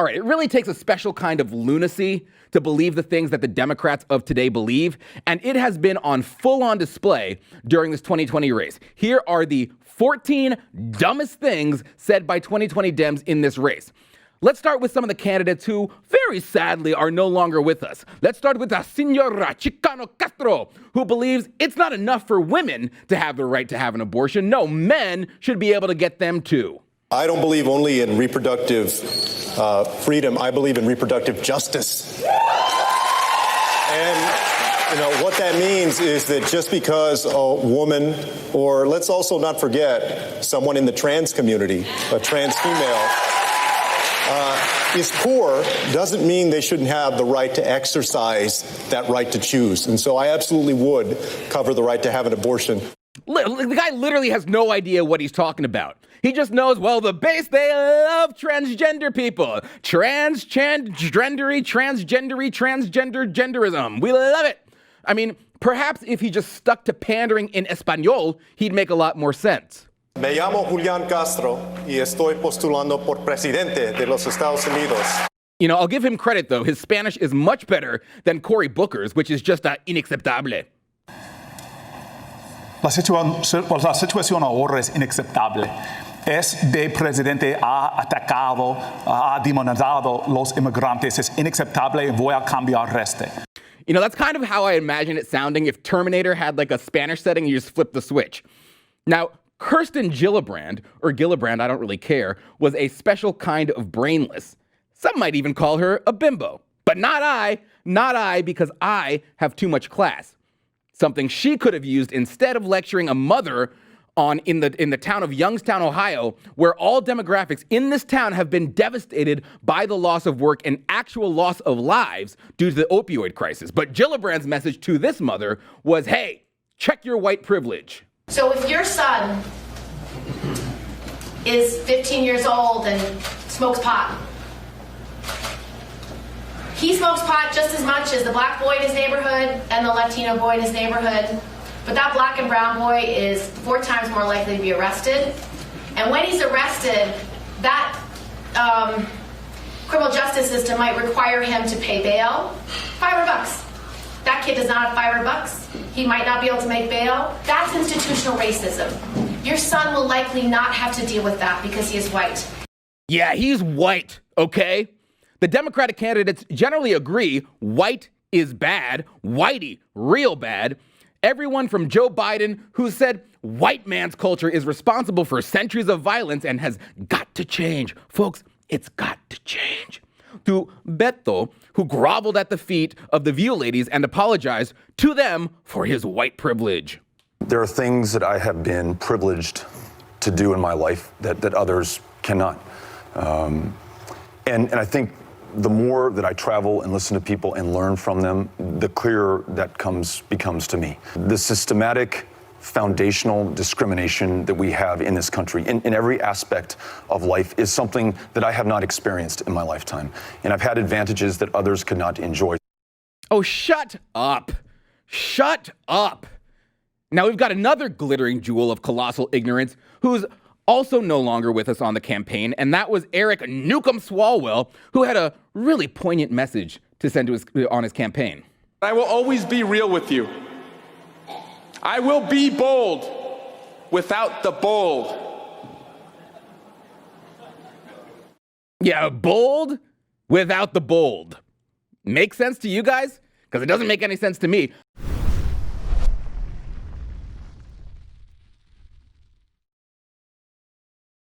All right, it really takes a special kind of lunacy to believe the things that the Democrats of today believe, and it has been on full-on display during this 2020 race. Here are the 14 dumbest things said by 2020 Dems in this race. Let's start with some of the candidates who, very sadly, are no longer with us. Let's start with the Senora Chicano Castro, who believes it's not enough for women to have the right to have an abortion. No, men should be able to get them too. I don't believe only in reproductive freedom. I believe in reproductive justice. And what that means is that just because a woman, or let's also not forget someone in the trans community, a trans female, is poor, doesn't mean they shouldn't have the right to exercise that right to choose. And so I absolutely would cover the right to have an abortion. The guy literally has no idea what he's talking about. He just knows, well, the base, they love transgender people. Transgenderism. We love it. I mean, perhaps if he just stuck to pandering in Espanol, he'd make a lot more sense. Me llamo Julián Castro y estoy postulando por presidente de los Estados Unidos. I'll give him credit, though. His Spanish is much better than Cory Booker's, which is just inacceptable. La situación ahora es inaceptable. Este presidente ha atacado, ha demonizado los inmigrantes. Es inaceptable y voy a cambiar este. That's kind of how I imagine it sounding if Terminator had like a Spanish setting and you just flip the switch. Now, Kirsten Gillibrand, or Gillibrand, I don't really care, was a special kind of brainless. Some might even call her a bimbo. But not I, because I have too much class. Something she could have used instead of lecturing a mother in the town of Youngstown, Ohio, where all demographics in this town have been devastated by the loss of work and actual loss of lives due to the opioid crisis. But Gillibrand's message to this mother was, hey, check your white privilege. So if your son is 15 years old and smokes pot, he smokes pot just as much as the black boy in his neighborhood and the Latino boy in his neighborhood. But that black and brown boy is 4 times more likely to be arrested. And when he's arrested, that criminal justice system might require him to pay bail. $500. That kid does not have $500. He might not be able to make bail. That's institutional racism. Your son will likely not have to deal with that because he is white. Yeah, he's white, okay? The Democratic candidates generally agree white is bad, whitey, real bad. Everyone from Joe Biden, who said white man's culture is responsible for centuries of violence and has got to change. Folks, it's got to change. To Beto, who groveled at the feet of the View ladies and apologized to them for his white privilege. There are things that I have been privileged to do in my life that others cannot. And I think the more that I travel and listen to people and learn from them, the clearer that becomes to me. The systematic, foundational discrimination that we have in this country, in every aspect of life, is something that I have not experienced in my lifetime. And I've had advantages that others could not enjoy. Oh, shut up. Shut up. Now we've got another glittering jewel of colossal ignorance who's also no longer with us on the campaign, and that was Eric Newcomb Swalwell, who had a really poignant message to send on his campaign. I will always be real with you. I will be bold without the bold. Yeah, bold without the bold. Make sense to you guys? Because it doesn't make any sense to me.